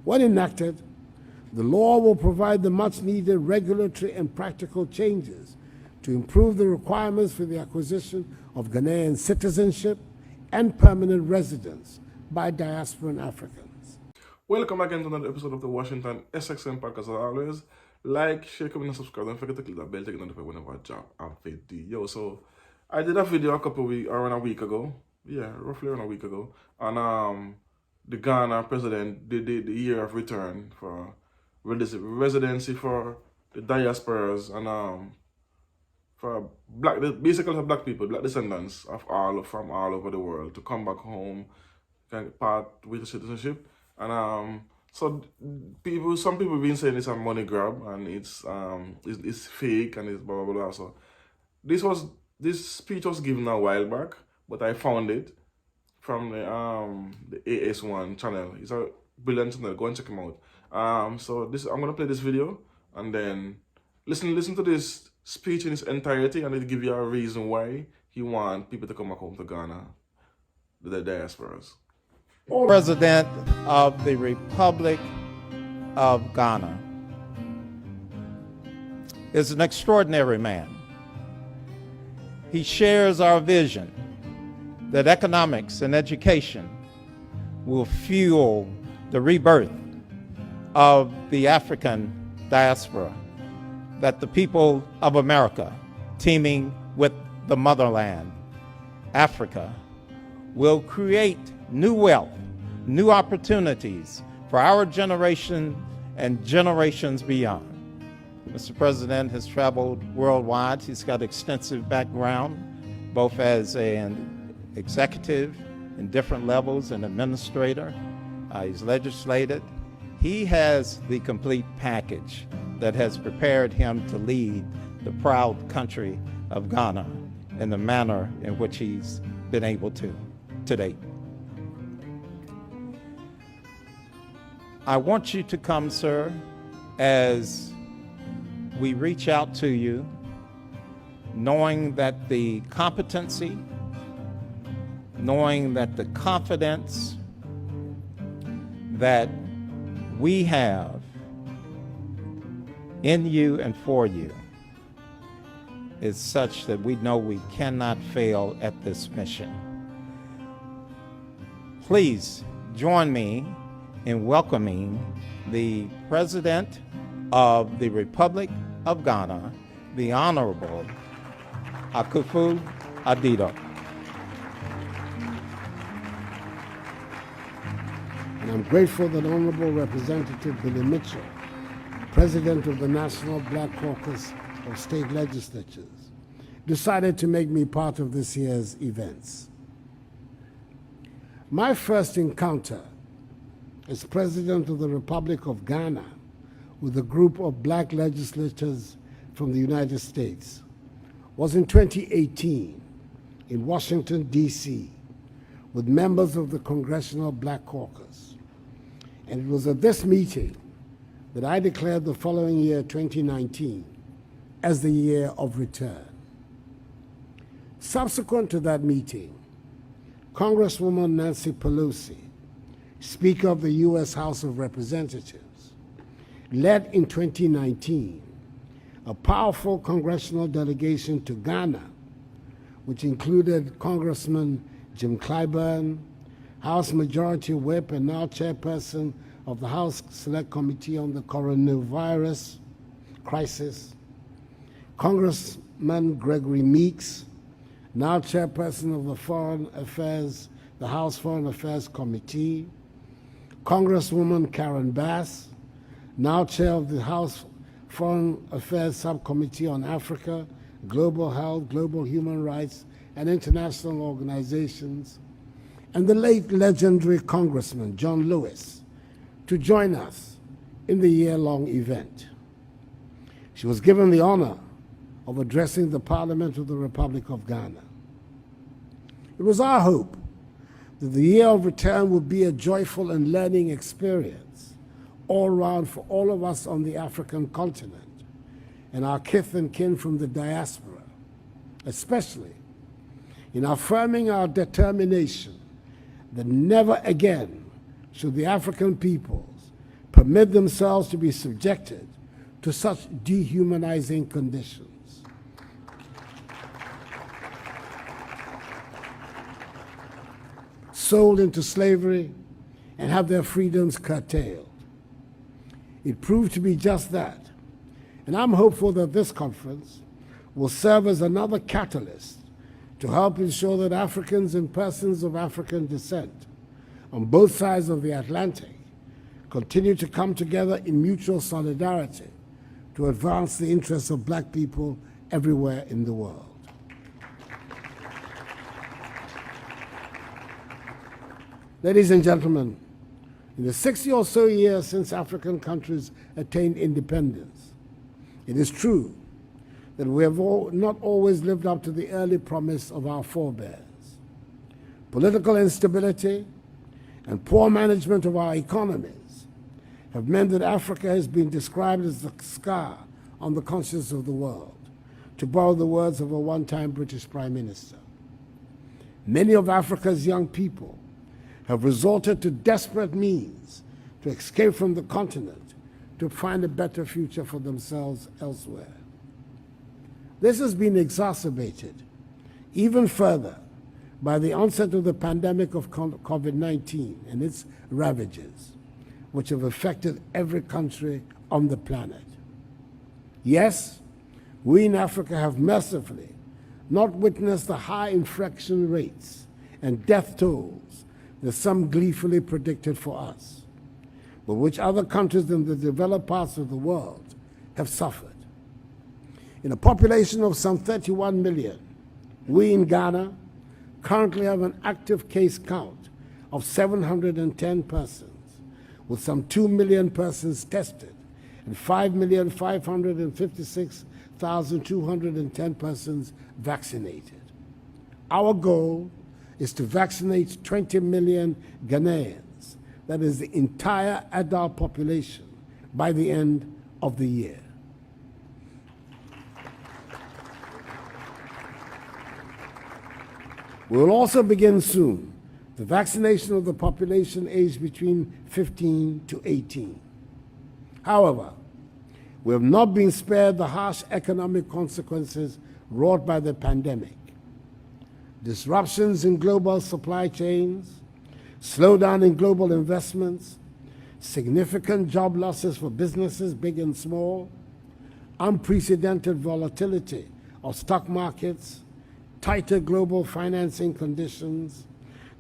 When enacted, the law will provide the much-needed regulatory and practical changes to improve the requirements for the acquisition of Ghanaian citizenship and permanent residence by diasporan Africans. Welcome again to another episode of the Washington SXM podcast. As always, like, share, comment, and subscribe. Don't forget to click that bell to get notified whenever I drop a video. So, I did a video around a week ago. Yeah, roughly around a week ago. On the Ghana president did the year of return for residency for the diasporas and for basically for black people, black descendants from all over the world to come back home, part with the citizenship. And so some people have been saying it's a money grab and it's fake and it's blah blah blah. So this speech was given a while back, but I found it from the AS1 channel. It's a brilliant channel. Go and check them out. So I'm gonna play this video and then listen to this speech in its entirety, and it'll give you a reason why he wants people to come back home to Ghana, the diasporas. President of the Republic of Ghana is an extraordinary man. He shares our vision that economics and education will fuel the rebirth of the African diaspora, that the people of America, teaming with the motherland, Africa, will create new wealth, new opportunities for our generation and generations beyond. Mr. President has traveled worldwide. He's got extensive background, both as an executive in different levels, an administrator. He's legislated. He has the complete package that has prepared him to lead the proud country of Ghana in the manner in which he's been able to date. I want you to come, sir, as we reach out to you, knowing that the competency, knowing that the confidence that we have in you and for you is such that we know we cannot fail at this mission. Please join me in welcoming the President of the Republic of Ghana, the Honorable Akufo-Addo. And I'm grateful that Honorable Representative Billy Mitchell, President of the National Black Caucus of State Legislatures, decided to make me part of this year's events. My first encounter as President of the Republic of Ghana with a group of black legislators from the United States was in 2018 in Washington, D.C., with members of the Congressional Black Caucus. And it was at this meeting that I declared the following year, 2019, as the year of return. Subsequent to that meeting, Congresswoman Nancy Pelosi, Speaker of the U.S. House of Representatives, led in 2019 a powerful congressional delegation to Ghana, which included Congressman Jim Clyburn, House Majority Whip and now Chairperson of the House Select Committee on the Coronavirus Crisis, Congressman Gregory Meeks, now Chairperson of the House Foreign Affairs Committee, Congresswoman Karen Bass, now Chair of the House Foreign Affairs Subcommittee on Africa, Global Health, Global Human Rights, and International Organizations, and the late legendary Congressman John Lewis to join us in the year-long event. She was given the honor of addressing the Parliament of the Republic of Ghana. It was our hope that the year of return would be a joyful and learning experience all round for all of us on the African continent and our kith and kin from the diaspora, especially in affirming our determination that never again should the African peoples permit themselves to be subjected to such dehumanizing conditions. Sold into slavery and have their freedoms curtailed. It proved to be just that, and I'm hopeful that this conference will serve as another catalyst to help ensure that Africans and persons of African descent on both sides of the Atlantic continue to come together in mutual solidarity to advance the interests of Black people everywhere in the world. Ladies and gentlemen, in the 60 or so years since African countries attained independence, it is true that we have not always lived up to the early promise of our forebears. Political instability and poor management of our economies have meant that Africa has been described as the scar on the conscience of the world, to borrow the words of a one-time British Prime Minister. Many of Africa's young people have resorted to desperate means to escape from the continent to find a better future for themselves elsewhere. This has been exacerbated even further by the onset of the pandemic of COVID-19 and its ravages, which have affected every country on the planet. Yes, we in Africa have mercifully not witnessed the high infection rates and death tolls that some gleefully predicted for us, but which other countries in the developed parts of the world have suffered. In a population of some 31 million, we in Ghana currently have an active case count of 710 persons, with some 2 million persons tested and 5,556,210 persons vaccinated. Our goal is to vaccinate 20 million Ghanaians, that is the entire adult population, by the end of the year. We will also begin soon the vaccination of the population aged between 15 to 18. However, we have not been spared the harsh economic consequences wrought by the pandemic. Disruptions in global supply chains, slowdown in global investments, significant job losses for businesses big and small, unprecedented volatility of stock markets, tighter global financing conditions,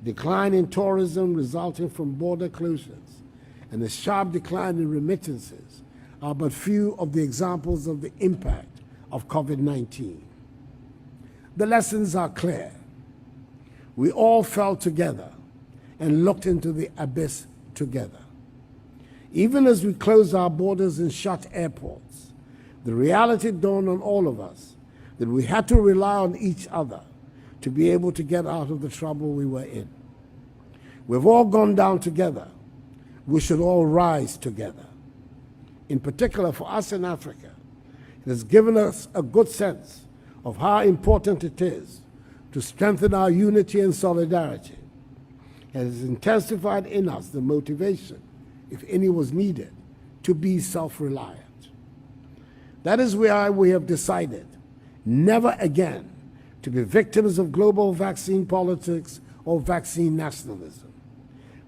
decline in tourism resulting from border closures, and a sharp decline in remittances are but few of the examples of the impact of COVID-19. The lessons are clear. We all fell together and looked into the abyss together. Even as we closed our borders and shut airports, the reality dawned on all of us that we had to rely on each other to be able to get out of the trouble we were in. We've all gone down together. We should all rise together. In particular, for us in Africa, it has given us a good sense of how important it is to strengthen our unity and solidarity. It has intensified in us the motivation, if any was needed, to be self-reliant. That is why we have decided never again to be victims of global vaccine politics or vaccine nationalism.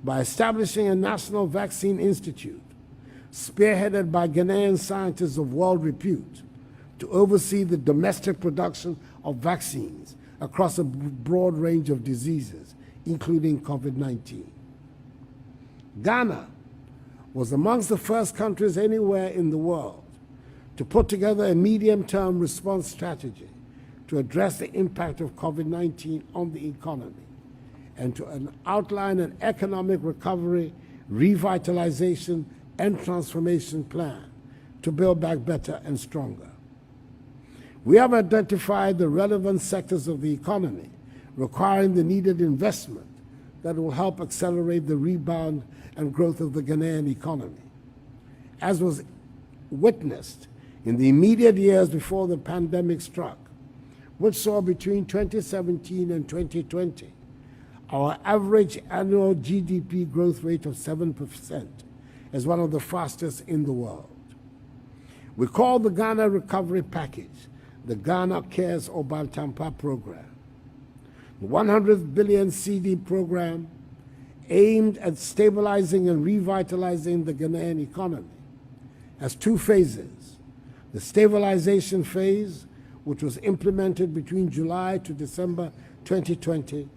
By establishing a national vaccine institute, spearheaded by Ghanaian scientists of world repute, to oversee the domestic production of vaccines across a broad range of diseases, including COVID-19. Ghana was amongst the first countries anywhere in the world to put together a medium-term response strategy to address the impact of COVID-19 on the economy and to outline an economic recovery, revitalization, and transformation plan to build back better and stronger. We have identified the relevant sectors of the economy requiring the needed investment that will help accelerate the rebound and growth of the Ghanaian economy. As was witnessed in the immediate years before the pandemic struck, which saw between 2017 and 2020, our average annual GDP growth rate of 7% as one of the fastest in the world. We call the Ghana Recovery Package the Ghana Cares or Bantampa Program. The 100 billion CD program aimed at stabilizing and revitalizing the Ghanaian economy has two phases. The stabilization phase, which was implemented between July to December 2020,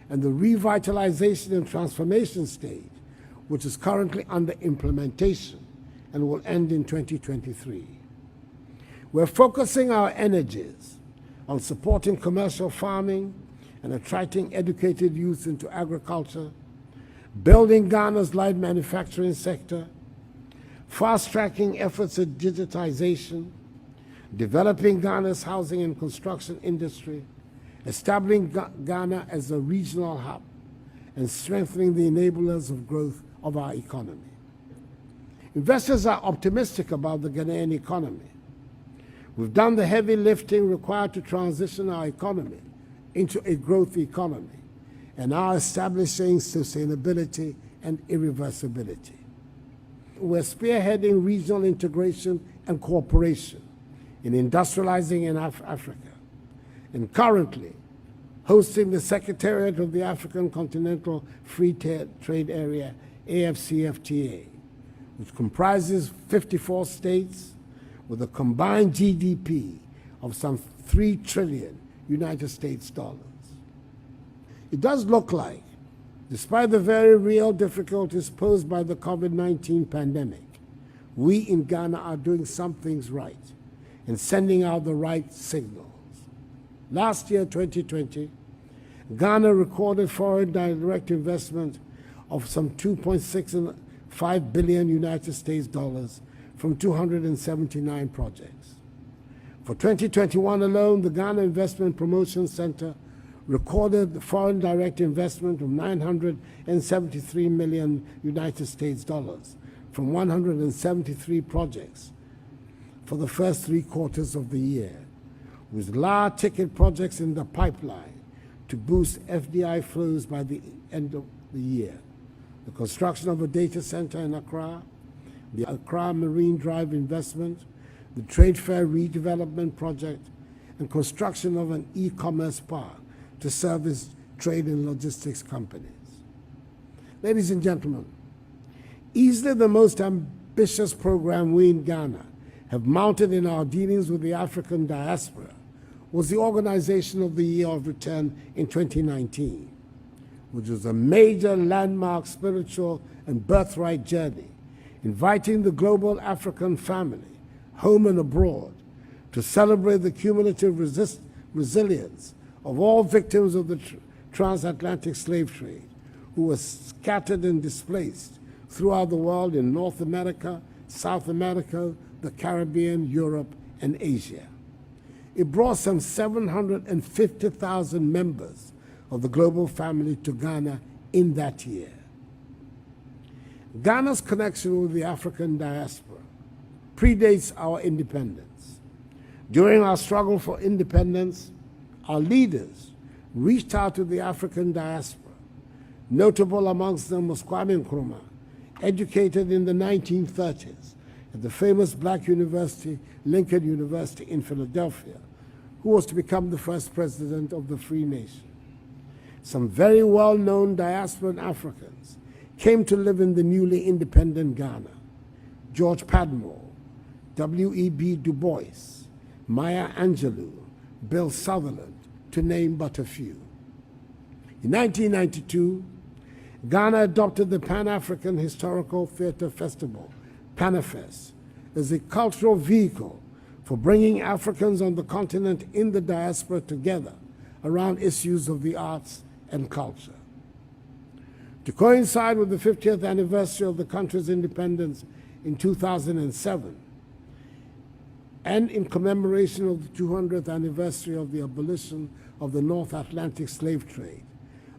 and the revitalization and transformation stage, which is currently under implementation and will end in 2023. We're focusing our energies on supporting commercial farming and attracting educated youth into agriculture, building Ghana's light manufacturing sector, fast-tracking efforts at digitization, developing Ghana's housing and construction industry, establishing Ghana as a regional hub, and strengthening the enablers of growth of our economy. Investors are optimistic about the Ghanaian economy. We've done the heavy lifting required to transition our economy into a growth economy and are establishing sustainability and irreversibility. We're spearheading regional integration and cooperation in industrializing in Africa, and currently hosting the Secretariat of the African Continental Free Trade Area, AFCFTA, which comprises 54 states with a combined GDP of some 3 trillion United States dollars. It does look like, despite the very real difficulties posed by the COVID-19 pandemic, we in Ghana are doing some things right and sending out the right signals. Last year, 2020, Ghana recorded foreign direct investment of some 2.65 billion United States dollars from 279 projects. For 2021 alone, the Ghana Investment Promotion Center recorded foreign direct investment of 973 million United States dollars from 173 projects for the first 3 quarters of the year, with large ticket projects in the pipeline to boost FDI flows by the end of the year. The construction of a data center in Accra, the Accra Marine Drive investment, the Trade Fair redevelopment project, and construction of an e-commerce park to service trade and logistics companies. Ladies and gentlemen, easily the most ambitious program we in Ghana have mounted in our dealings with the African diaspora was the Organization of the Year of Return in 2019, which was a major landmark spiritual and birthright journey, inviting the global African family, home and abroad, to celebrate the cumulative resilience of all victims of the transatlantic slave trade, who were scattered and displaced throughout the world in North America, South America, the Caribbean, Europe, and Asia. It brought some 750,000 members of the global family to Ghana in that year. Ghana's connection with the African diaspora predates our independence. During our struggle for independence, our leaders reached out to the African diaspora. Notable amongst them was Kwame Nkrumah, educated in the 1930s at the famous black university, Lincoln University in Philadelphia, who was to become the first president of the free nation. Some very well-known diasporan Africans came to live in the newly independent Ghana: George Padmore, W.E.B. Du Bois, Maya Angelou, Bill Sutherland, to name but a few. In 1992, Ghana adopted the Pan-African Historical Theatre Festival, PANAFEST, as a cultural vehicle for bringing Africans on the continent in the diaspora together around issues of the arts and culture. To coincide with the 50th anniversary of the country's independence in 2007, and in commemoration of the 200th anniversary of the abolition of the North Atlantic slave trade,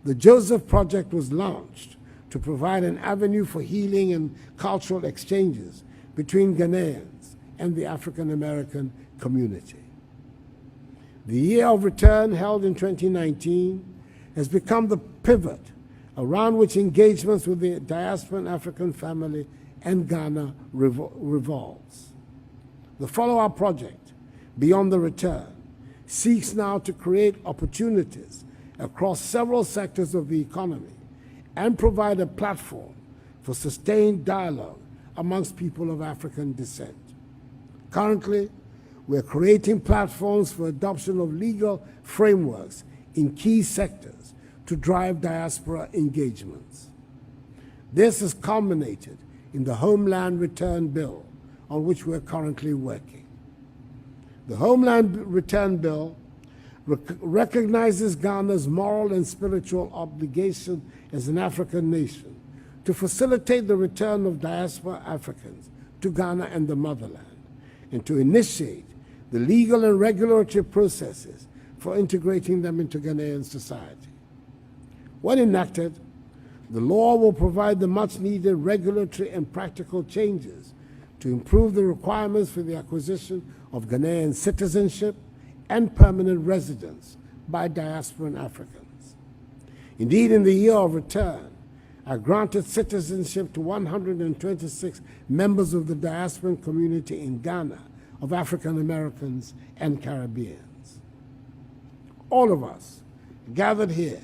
the Joseph Project was launched to provide an avenue for healing and cultural exchanges between Ghanaians and the African American community. The Year of Return, held in 2019, has become the pivot around which engagements with the diasporan African family and Ghana revolves. The follow-up project, Beyond the Return, seeks now to create opportunities across several sectors of the economy and provide a platform for sustained dialogue amongst people of African descent. Currently, we're creating platforms for adoption of legal frameworks in key sectors to drive diaspora engagements. This is culminated in the Homeland Return Bill, on which we're currently working. The Homeland Return Bill recognizes Ghana's moral and spiritual obligation as an African nation to facilitate the return of diaspora Africans to Ghana and the motherland, and to initiate the legal and regulatory processes for integrating them into Ghanaian society. When enacted, the law will provide the much-needed regulatory and practical changes to improve the requirements for the acquisition of Ghanaian citizenship and permanent residence by diasporan Africans. Indeed, in the year of return, I granted citizenship to 126 members of the diasporan community in Ghana of African Americans and Caribbeans. All of us gathered here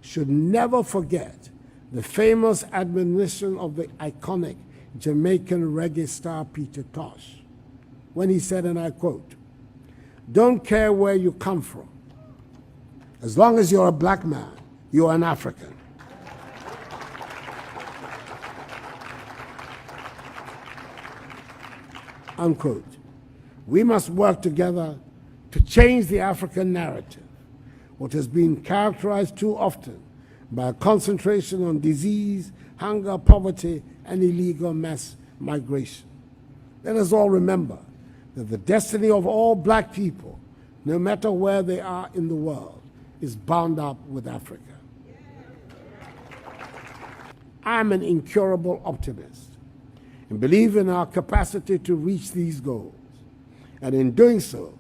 should never forget the famous admonition of the iconic Jamaican reggae star Peter Tosh, when he said, and I quote, "Don't care where you come from. As long as you're a black man, you're an African." Unquote. We must work together to change the African narrative, what has been characterized too often by a concentration on disease, hunger, poverty, and illegal mass migration. Let us all remember that the destiny of all black people, no matter where they are in the world, is bound up with Africa. I am an incurable optimist and believe in our capacity to reach these goals. And in doing so,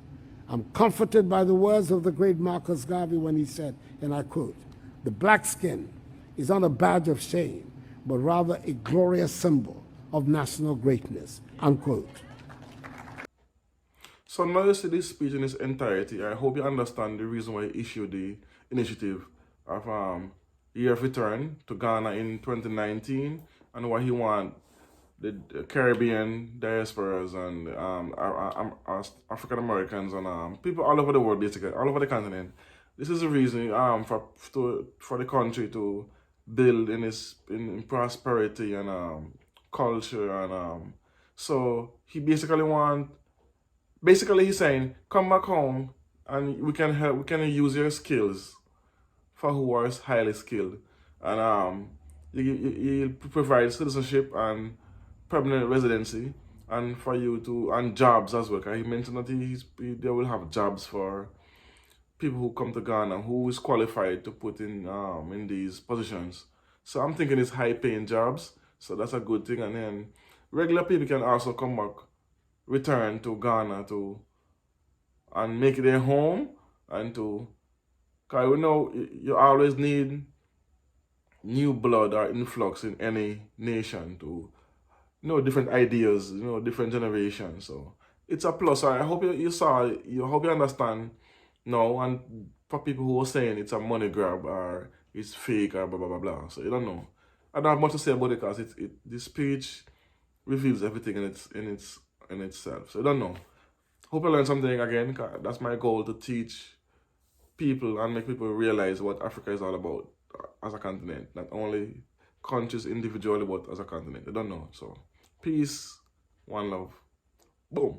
I'm comforted by the words of the great Marcus Garvey when he said, and I quote, "The black skin is not a badge of shame, but rather a glorious symbol of national greatness," unquote. So now you see this speech in its entirety. I hope you understand the reason why he issued the initiative of Year of Return to Ghana in 2019 and why he want the Caribbean diasporas and African Americans and people all over the world, basically, all over the continent. This is the reason for the country to build in prosperity and culture and so he basically he's saying, come back home and we can use your skills for who are highly skilled, and you provide citizenship and permanent residency, and for you to, and jobs as well. He mentioned that they will have jobs for people who come to Ghana who is qualified to put in these positions. So I'm thinking it's high paying jobs, so that's a good thing. And then regular people can also come back, return to Ghana and make it their home, and because we know you always need new blood or influx in any nation to different ideas, different generations. So it's a plus. I hope you hope you understand now. And for people who are saying it's a money grab or it's fake or blah blah blah blah, so you don't know. I don't have much to say about it because this speech reveals everything in itself. So I don't know. Hope I learned something again. 'Cause that's my goal, to teach people and make people realize what Africa is all about as a continent, not only countries individually, but as a continent. They don't know. So peace, one love, boom.